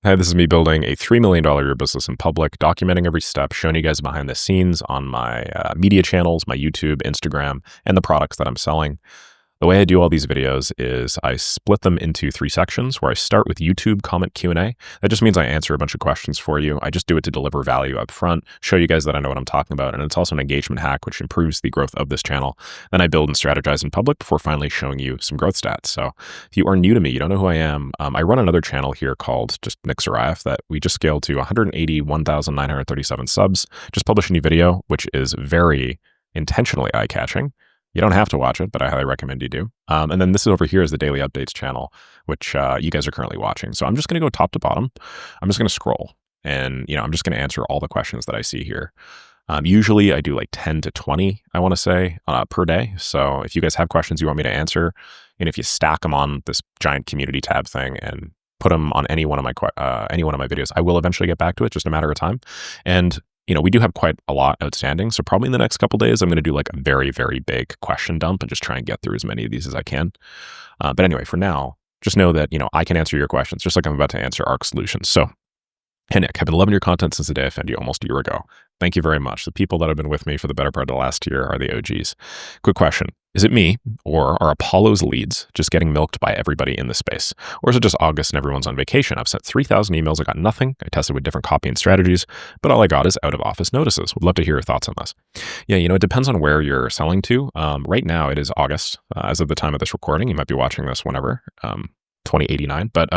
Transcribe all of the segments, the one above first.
Hi, this is me building a $3 million a year business in public, documenting every step, showing you guys behind the scenes on my media channels, my YouTube, Instagram, and the products that I'm selling. The way I do all these videos is I split them into 3 sections where I start with YouTube comment Q&A. That just means I answer a bunch of questions for you. I just do it to deliver value up front, show you guys that I know what I'm talking about, and it's also an engagement hack which improves the growth of this channel. Then I build and strategize in public before finally showing you some growth stats. So if you are new to me, you don't know who I am, I run another channel here called just Nick Saraev that we just scaled to 181,937 subs. Just published a new video, which is very intentionally eye-catching. You don't have to watch it, but I highly recommend you do. And then this is over here is the daily updates channel, which you guys are currently watching. So I'm just going to go top to bottom. I'm just going to scroll and, I'm just going to answer all the questions that I see here. Usually I do like 10 to 20, I want to say, per day. So if you guys have questions you want me to answer, and if you stack them on this giant community tab thing and put them on any one of my videos, I will eventually get back to it, just a matter of time. And we do have quite a lot outstanding. So probably in the next couple days, I'm going to do like a very, very big question dump and just try and get through as many of these as I can. But anyway, for now, just know that, I can answer your questions just like I'm about to answer ARC Solutions. So, hey, Nick, I've been loving your content since the day I found you almost a year ago. Thank you very much. The people that have been with me for the better part of the last year are the OGs. Quick question. Is it me, or are Apollo's leads just getting milked by everybody in the space? Or is it just August and everyone's on vacation? I've sent 3,000 emails, I got nothing. I tested with different copy and strategies, but all I got is out-of-office notices. Would love to hear your thoughts on this. Yeah, it depends on where you're selling to. Right now, it is August. As of the time of this recording, you might be watching this whenever. 2089. But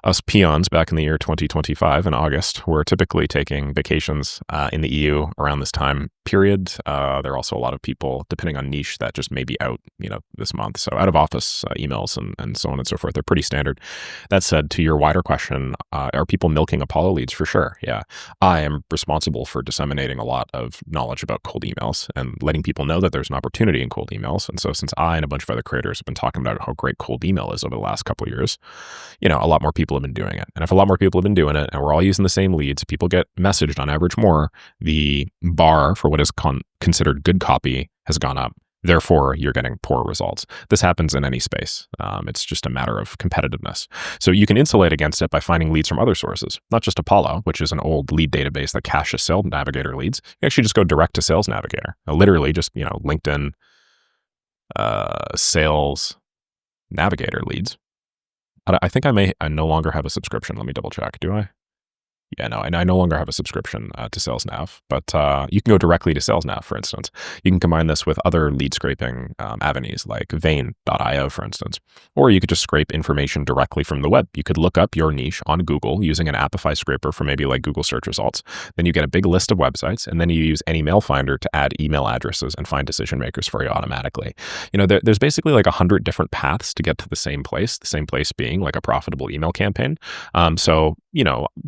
us peons back in the year 2025 in August, we're typically taking vacations in the EU around this time period. There are also a lot of people, depending on niche, that just may be out, this month. So out of office emails and so on and so forth, they're pretty standard. That said, to your wider question, are people milking Apollo leads? For sure. Yeah. I am responsible for disseminating a lot of knowledge about cold emails and letting people know that there's an opportunity in cold emails. And so since I and a bunch of other creators have been talking about how great cold email is over the last couple of years, a lot more people have been doing it. And if a lot more people have been doing it and we're all using the same leads, people get messaged on average more, the bar for what is considered good copy has gone up. Therefore, you're getting poor results. This happens in any space. It's just a matter of competitiveness. So you can insulate against it by finding leads from other sources, not just Apollo, which is an old lead database that caches Sales Navigator leads. You actually just go direct to Sales Navigator. Literally just, LinkedIn Sales Navigator leads. I think I no longer have a subscription. Let me double check. Do I? Yeah, no, and I no longer have a subscription to SalesNav, but you can go directly to SalesNav, for instance. You can combine this with other lead scraping avenues like Vein.io, for instance, or you could just scrape information directly from the web. You could look up your niche on Google using an Apify scraper for maybe like Google search results. Then you get a big list of websites, and then you use any mail finder to add email addresses and find decision makers for you automatically. There's basically like 100 different paths to get to the same place being like a profitable email campaign. So,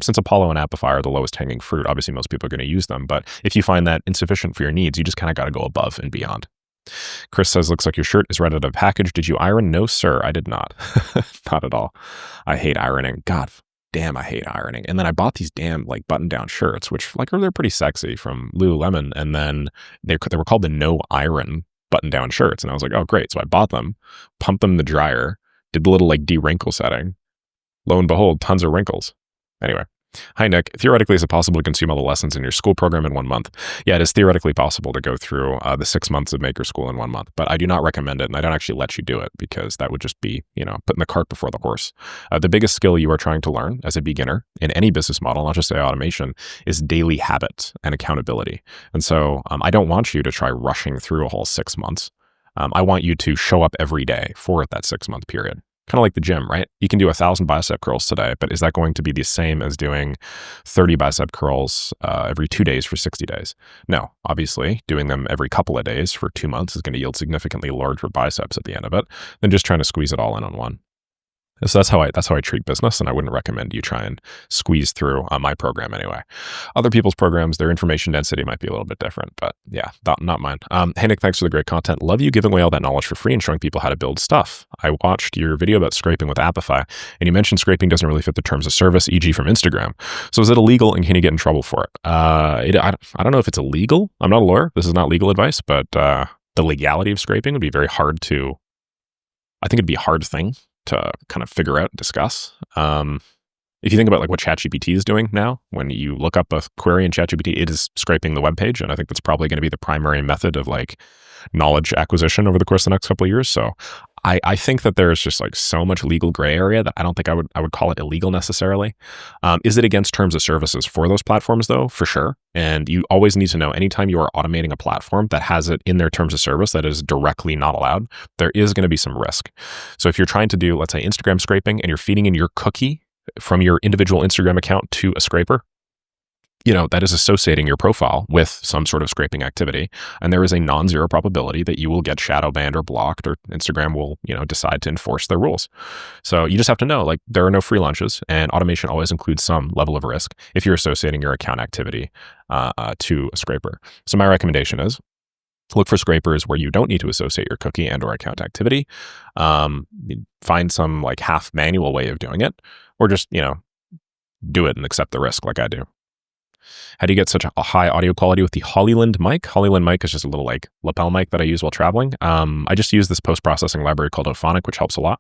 since Apollo and Apify are the lowest hanging fruit, obviously most people are going to use them. But if you find that insufficient for your needs, you just kind of got to go above and beyond. Chris says, looks like your shirt is right out of a package. Did you iron? No, sir, I did not. Not at all. I hate ironing. God damn, I hate ironing. And then I bought these damn like button down shirts, which they're pretty sexy from Lululemon. And then they were called the no iron button down shirts. And I was like, oh, great. So I bought them, pumped them in the dryer, did the little like de-wrinkle setting. Lo and behold, tons of wrinkles. Anyway. Hi, Nick. Theoretically, is it possible to consume all the lessons in your Skool program in 1 month? Yeah, it is theoretically possible to go through the 6 months of Maker Skool in 1 month, but I do not recommend it, and I don't actually let you do it because that would just be, putting the cart before the horse. The biggest skill you are trying to learn as a beginner in any business model, not just AI automation, is daily habits and accountability. And so I don't want you to try rushing through a whole 6 months. I want you to show up every day for that 6-month period. Kind of like the gym, right? You can do 1,000 bicep curls today, but is that going to be the same as doing 30 bicep curls every 2 days for 60 days? No, obviously doing them every couple of days for 2 months is going to yield significantly larger biceps at the end of it than just trying to squeeze it all in on one. So that's how I treat business, and I wouldn't recommend you try and squeeze through my program anyway. Other people's programs, their information density might be a little bit different, but yeah, not mine. Hey, Nick, thanks for the great content. Love you giving away all that knowledge for free and showing people how to build stuff. I watched your video about scraping with Apify, and you mentioned scraping doesn't really fit the terms of service, e.g. from Instagram. So is it illegal, and can you get in trouble for it? I don't know if it's illegal. I'm not a lawyer. This is not legal advice, but the legality of scraping would be very hard to, I think it'd be a hard thing to kind of figure out and discuss. If you think about like what ChatGPT is doing now, when you look up a query in ChatGPT, it is scraping the web page. And I think that's probably going to be the primary method of like knowledge acquisition over the course of the next couple of years. So I think that there's just like so much legal gray area that I don't think I would call it illegal necessarily. Is it against terms of services for those platforms though? For sure. And you always need to know anytime you are automating a platform that has it in their terms of service that is directly not allowed, there is going to be some risk. So if you're trying to do, let's say, Instagram scraping and you're feeding in your cookie from your individual Instagram account to a scraper, that is associating your profile with some sort of scraping activity. And there is a non-zero probability that you will get shadow banned or blocked, or Instagram will, decide to enforce their rules. So you just have to know, like, there are no free lunches, and automation always includes some level of risk if you're associating your account activity to a scraper. So my recommendation is look for scrapers where you don't need to associate your cookie and or account activity. Find some like half manual way of doing it, or just, do it and accept the risk like I do. How do you get such a high audio quality with the Hollyland mic? Hollyland mic is just a little like lapel mic that I use while traveling. I just use this post-processing library called Ophonic, which helps a lot.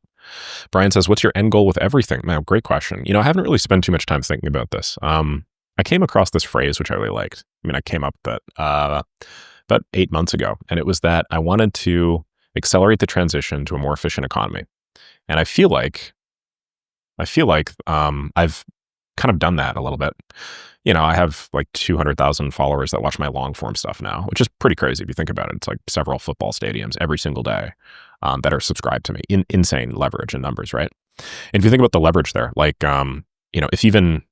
Brian says, what's your end goal with everything? Man, great question. I haven't really spent too much time thinking about this. I came across this phrase, which I really liked. I came up with it about 8 months ago, and it was that I wanted to accelerate the transition to a more efficient economy. And I feel like I've kind of done that a little bit. I have like 200,000 followers that watch my long form stuff now, which is pretty crazy if you think about it. It's like several football stadiums every single day that are subscribed to me. Insane leverage and numbers, right? And if you think about the leverage there, like, if even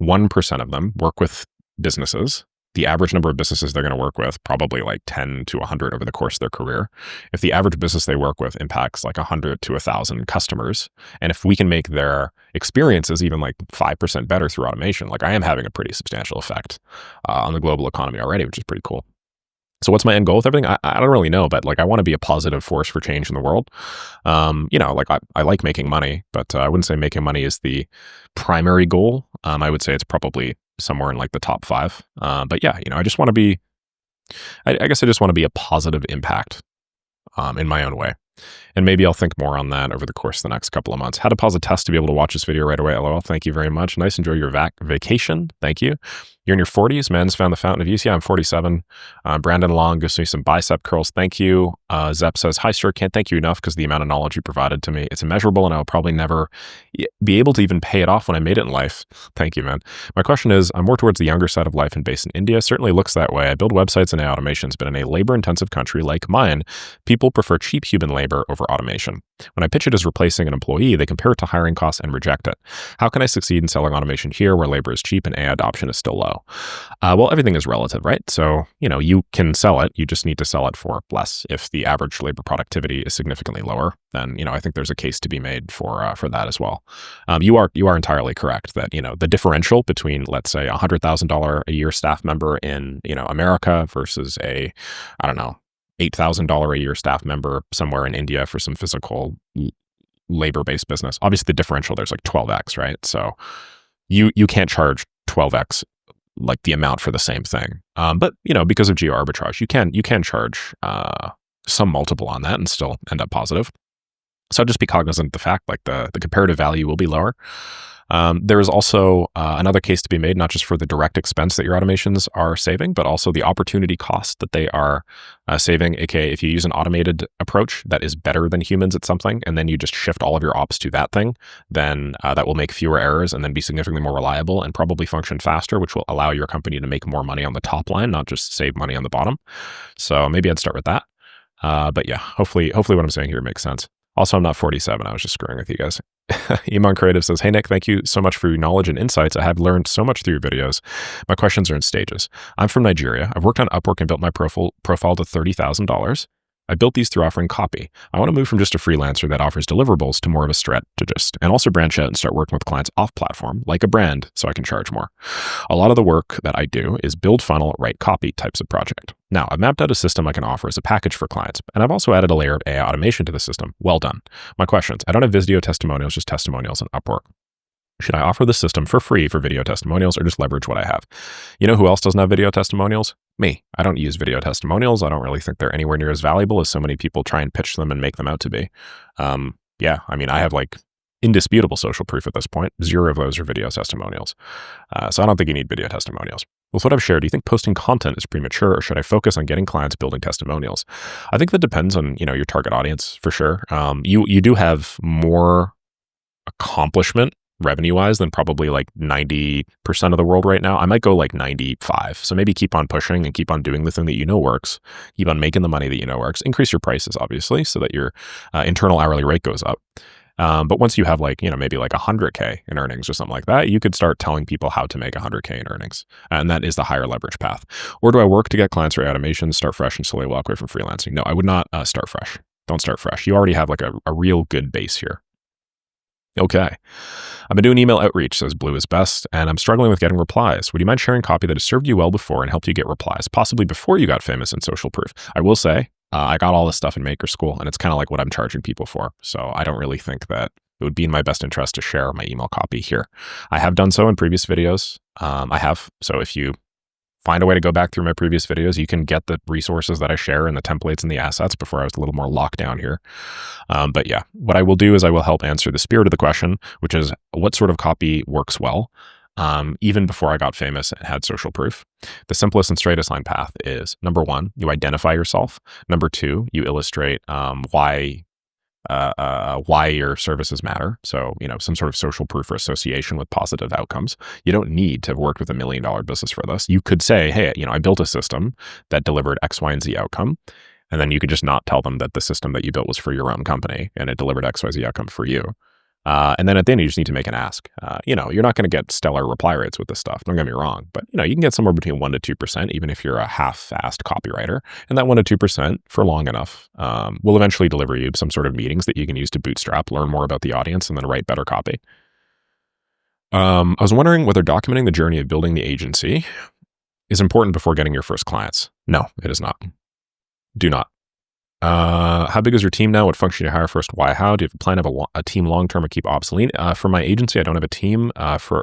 1% of them work with businesses, the average number of businesses they're going to work with, probably like 10 to 100 over the course of their career. If the average business they work with impacts like 100 to 1,000 customers, and if we can make their experiences even like 5% better through automation, like I am having a pretty substantial effect on the global economy already, which is pretty cool. So what's my end goal with everything? I don't really know, but like I want to be a positive force for change in the world. Like I like making money, but I wouldn't say making money is the primary goal. I would say it's probably somewhere in like the top 5. But yeah, I just want to be, I guess I just want to be a positive impact in my own way. And maybe I'll think more on that over the course of the next couple of months. How to pause a test to be able to watch this video right away. LOL. Thank you very much. Nice. Enjoy your vacation. Thank you. You're in your 40s. Men's found the fountain of youth. Yeah, I'm 47. Brandon Long gives me some bicep curls. Thank you. Zep says, hi, sir. Can't thank you enough because the amount of knowledge you provided to me. It's immeasurable, and I'll probably never be able to even pay it off when I made it in life. Thank you, man. My question is, I'm more towards the younger side of life and based in India. Certainly looks that way. I build websites and AI automations, but in a labor-intensive country like mine, people prefer cheap human labor over automation. When I pitch it as replacing an employee, they compare it to hiring costs and reject it. How can I succeed in selling automation here where labor is cheap and AI adoption is still low? Well, everything is relative, right? So, you can sell it. You just need to sell it for less. If the average labor productivity is significantly lower, then, I think there's a case to be made for that as well. You are entirely correct that, the differential between, let's say, $100,000 a year staff member in, America versus a, I don't know, $8,000 a year staff member somewhere in India for some physical labor-based business. Obviously, the differential there's like 12x, right? So you can't charge 12x like the amount for the same thing. But because of geo arbitrage, you can charge some multiple on that and still end up positive. So just be cognizant of the fact like the comparative value will be lower. There is also another case to be made, not just for the direct expense that your automations are saving, but also the opportunity cost that they are saving. AKA, if you use an automated approach that is better than humans at something, and then you just shift all of your ops to that thing, then that will make fewer errors and then be significantly more reliable and probably function faster, which will allow your company to make more money on the top line, not just save money on the bottom. So maybe I'd start with that. But yeah, hopefully what I'm saying here makes sense. Also, I'm not 47. I was just screwing with you guys. Iman Creative says, hey, Nick, thank you so much for your knowledge and insights. I have learned so much through your videos. My questions are in stages. I'm from Nigeria. I've worked on Upwork and built my profile to $30,000. I built these through offering copy. I want to move from just a freelancer that offers deliverables to more of a strategist, and also branch out and start working with clients off platform, like a brand, so I can charge more. A lot of the work that I do is build funnel, write copy types of project. Now, I've mapped out a system I can offer as a package for clients, and I've also added a layer of AI automation to the system. Well done. My questions. I don't have video testimonials, just testimonials on Upwork. Should I offer the system for free for video testimonials or just leverage what I have? You know who else doesn't have video testimonials? Me. I don't use video testimonials. I don't really think they're anywhere near as valuable as so many people try and pitch them and make them out to be. Yeah, I mean, I have like indisputable social proof at this point. 0 of those are video testimonials. So I don't think you need video testimonials. With what I've shared, do you think posting content is premature, or should I focus on getting clients building testimonials? I think that depends on, your target audience for sure. You do have more accomplishment revenue-wise than probably like 90% of the world right now. I might go like 95. So maybe keep on pushing and keep on doing the thing that works. Keep on making the money that works. Increase your prices, obviously, so that your internal hourly rate goes up. But once you have like, maybe like 100K in earnings or something like that, you could start telling people how to make 100K in earnings. And that is the higher leverage path. Or do I work to get clients or automations, start fresh and slowly walk away from freelancing? No, I would not start fresh. Don't start fresh. You already have like a real good base here. Okay. I've been doing email outreach, says Blue is best, and I'm struggling with getting replies. Would you mind sharing copy that has served you well before and helped you get replies, possibly before you got famous in social proof? I will say, I got all this stuff in Maker Skool, and it's kind of like what I'm charging people for. So I don't really think that it would be in my best interest to share my email copy here. I have done so in previous videos. So if you find a way to go back through my previous videos, you can get the resources that I share and the templates and the assets before I was a little more locked down here. But yeah, what I will do is I will help answer the spirit of the question, which is what sort of copy works well, even before I got famous and had social proof. The simplest and straightest line path is, number 1, you identify yourself. Number 2, you illustrate why your services matter. So, some sort of social proof or association with positive outcomes. You don't need to have worked with $1 million business for this. You could say, hey, I built a system that delivered X, Y, and Z outcome. And then you could just not tell them that the system that you built was for your own company and it delivered X, Y, Z outcome for you. And then at the end, you just need to make an ask. You're not going to get stellar reply rates with this stuff. Don't get me wrong, but you can get somewhere between 1% to 2%, even if you're a half-assed copywriter. And that 1% to 2% for long enough will eventually deliver you some sort of meetings that you can use to bootstrap, learn more about the audience, and then write better copy. I was wondering whether documenting the journey of building the agency is important before getting your first clients. No, it is not. Do not. How big is your team now? What function do you hire first? Why? How? Do you have a plan of a team long-term or keep obsolete? For my agency, I don't have a team. For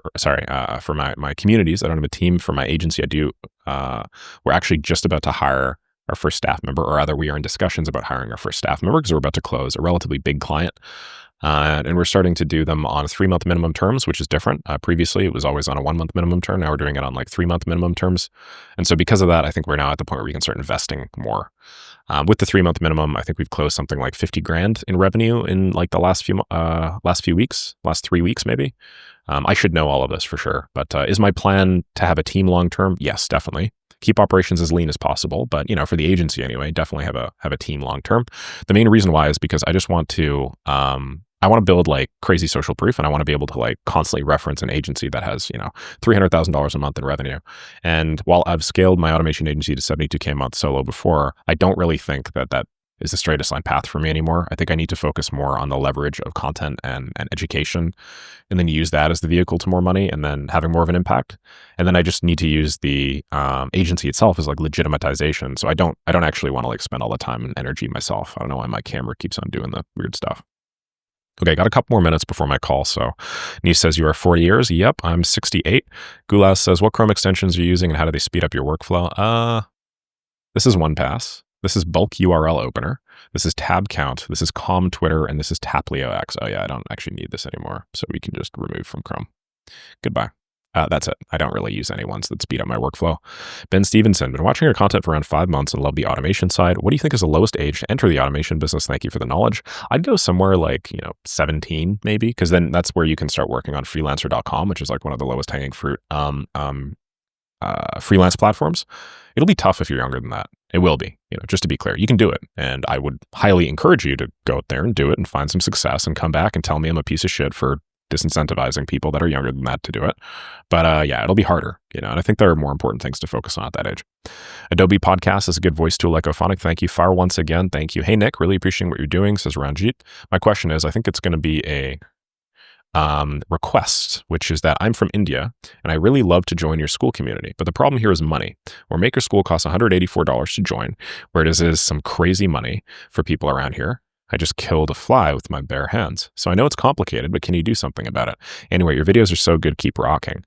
my communities, I don't have a team. For my agency, I do. We're actually just about to hire our first staff member, or rather we are in discussions about hiring our first staff member because we're about to close a relatively big client. And we're starting to do them on 3-month minimum terms, which is different. Previously, it was always on a 1-month minimum term. Now we're doing it on like 3-month minimum terms. And so because of that, I think we're now at the point where we can start investing more. With the 3-month minimum, I think we've closed something like 50 grand in revenue in like the last 3 weeks, maybe. I should know all of this for sure. But is my plan to have a team long-term? Yes, definitely. Keep operations as lean as possible, but for the agency anyway, definitely have a team long term. The main reason why is because I just want to I want to build like crazy social proof, and I want to be able to like constantly reference an agency that has $300,000 a month in revenue. And while I've scaled my automation agency to 72K a month solo before, I don't really think that is the straightest line path for me anymore. I think I need to focus more on the leverage of content and education, and then use that as the vehicle to more money and then having more of an impact. And then I just need to use the agency itself as like legitimatization. So I don't actually want to like spend all the time and energy myself. I don't know why my camera keeps on doing the weird stuff. Okay, got a couple more minutes before my call. So Nice says, you are 40 years. Yep, I'm 68. Gulas says, what Chrome extensions are you using and how do they speed up your workflow? This is OnePass. This is bulk URL opener. This is tab count. This is calm Twitter. And this is Taplio X. Oh yeah, I don't actually need this anymore. So we can just remove from Chrome. Goodbye. That's it. I don't really use any ones that speed up my workflow. Ben Stevenson, been watching your content for around 5 months and love the automation side. What do you think is the lowest age to enter the automation business? Thank you for the knowledge. I'd go somewhere like, 17 maybe, because then that's where you can start working on freelancer.com, which is like one of the lowest hanging fruit freelance platforms. It'll be tough if you're younger than that. It will be, just to be clear, you can do it. And I would highly encourage you to go out there and do it and find some success and come back and tell me I'm a piece of shit for disincentivizing people that are younger than that to do it. But yeah, it'll be harder, and I think there are more important things to focus on at that age. Adobe Podcast is a good voice tool like Ophonic. Thank you. Fire once again. Thank you. Hey, Nick, really appreciating what you're doing, says Ranjit. My question is, I think it's going to be a request, which is that I'm from India and I really love to join your Skool community. But the problem here is money. Where Maker Skool costs $184 to join, where it is some crazy money for people around here. I just killed a fly with my bare hands. So I know it's complicated, but can you do something about it? Anyway, your videos are so good, keep rocking.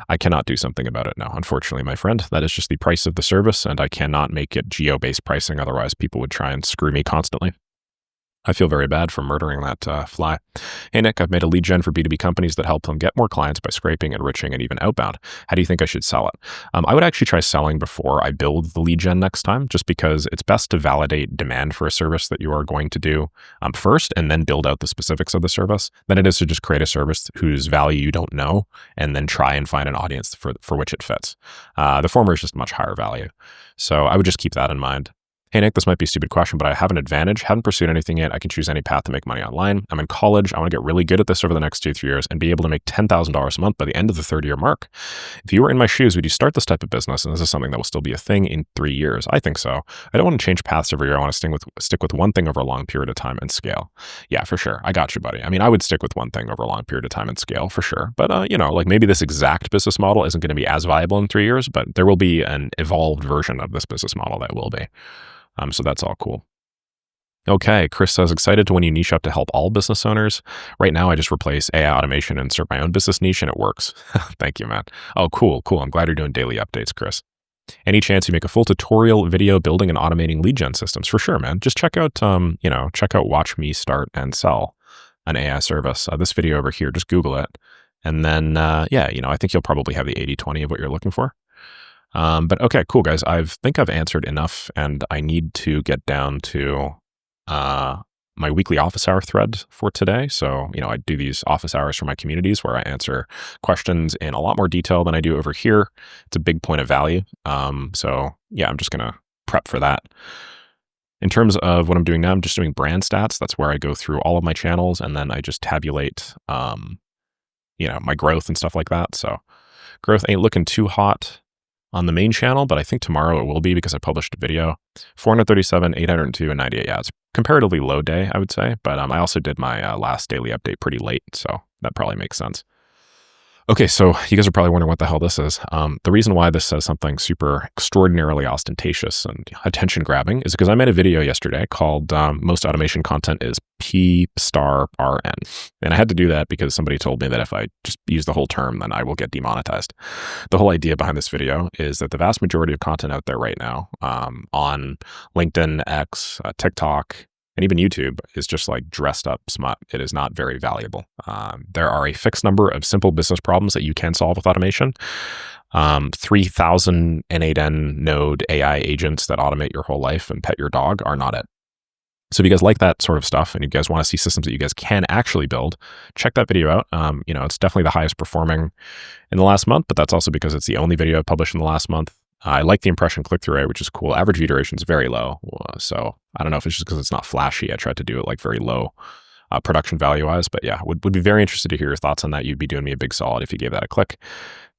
I cannot do something about it now, unfortunately, my friend. That is just the price of the service, and I cannot make it geo-based pricing, otherwise people would try and screw me constantly. I feel very bad for murdering that fly. Hey, Nick, I've made a lead gen for B2B companies that help them get more clients by scraping, enriching, and even outbound. How do you think I should sell it? I would actually try selling before I build the lead gen next time, just because it's best to validate demand for a service that you are going to do first, and then build out the specifics of the service, than it is to just create a service whose value you don't know, and then try and find an audience for which it fits. The former is just much higher value. So I would just keep that in mind. Hey, Nick, this might be a stupid question, but I have an advantage. Haven't pursued anything yet. I can choose any path to make money online. I'm in college. I want to get really good at this over the next 2-3 years and be able to make $10,000 a month by the end of the 3rd-year mark. If you were in my shoes, would you start this type of business? And this is something that will still be a thing in 3 years. I think so. I don't want to change paths every year. I want to stick with one thing over a long period of time and scale. Yeah, for sure. I got you, buddy. I mean, I would stick with one thing over a long period of time and scale for sure. But, like maybe this exact business model isn't going to be as viable in 3 years, but there will be an evolved version of this business model that will be. So that's all cool. Okay, Chris says, excited to when you niche up to help all business owners. Right now, I just replace AI automation and insert my own business niche, and it works. Thank you, Matt. Oh, cool. I'm glad you're doing daily updates, Chris. Any chance you make a full tutorial video building and automating lead gen systems? For sure, man. Just check out, Watch Me Start and Sell an AI service. This video over here, just Google it. And then, I think you'll probably have the 80-20 of what you're looking for. But okay, cool, guys. I think I've answered enough, and I need to get down to my weekly office hour thread for today. So, I do these office hours for my communities where I answer questions in a lot more detail than I do over here. It's a big point of value. So yeah, I'm just going to prep for that. In terms of what I'm doing now, I'm just doing brand stats. That's where I go through all of my channels, and then I just tabulate, my growth and stuff like that. So growth ain't looking too hot on the main channel, but I think tomorrow it will be because I published a video. 437, 802, and 98. Yeah, it's comparatively low day, I would say. But I also did my last daily update pretty late, so that probably makes sense. Okay, so you guys are probably wondering what the hell this is. The reason why this says something super extraordinarily ostentatious and attention-grabbing is because I made a video yesterday called Most Automation Content is P*RN. And I had to do that because somebody told me that if I just use the whole term, then I will get demonetized. The whole idea behind this video is that the vast majority of content out there right now on LinkedIn, X, TikTok, and even YouTube is just like dressed up smut. It is not very valuable. There are a fixed number of simple business problems that you can solve with automation. 3,000 N8N node AI agents that automate your whole life and pet your dog are not it. So if you guys like that sort of stuff and you guys want to see systems that you guys can actually build, check that video out. It's definitely the highest performing in the last month, but that's also because it's the only video I published in the last month. I like the impression click-through rate, which is cool. Average view duration is very low. So I don't know if it's just because it's not flashy. I tried to do it like very low production value-wise. But yeah, would be very interested to hear your thoughts on that. You'd be doing me a big solid if you gave that a click.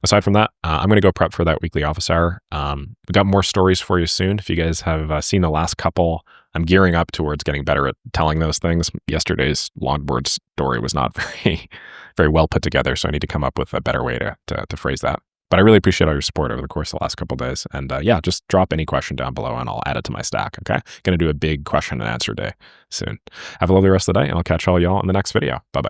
Aside from that, I'm going to go prep for that weekly office hour. We've got more stories for you soon. If you guys have seen the last couple, I'm gearing up towards getting better at telling those things. Yesterday's longboard story was not very, very well put together, so I need to come up with a better way to phrase that. But I really appreciate all your support over the course of the last couple of days. And just drop any question down below and I'll add it to my stack, okay? Going to do a big question and answer day soon. Have a lovely rest of the day, and I'll catch all y'all in the next video. Bye-bye.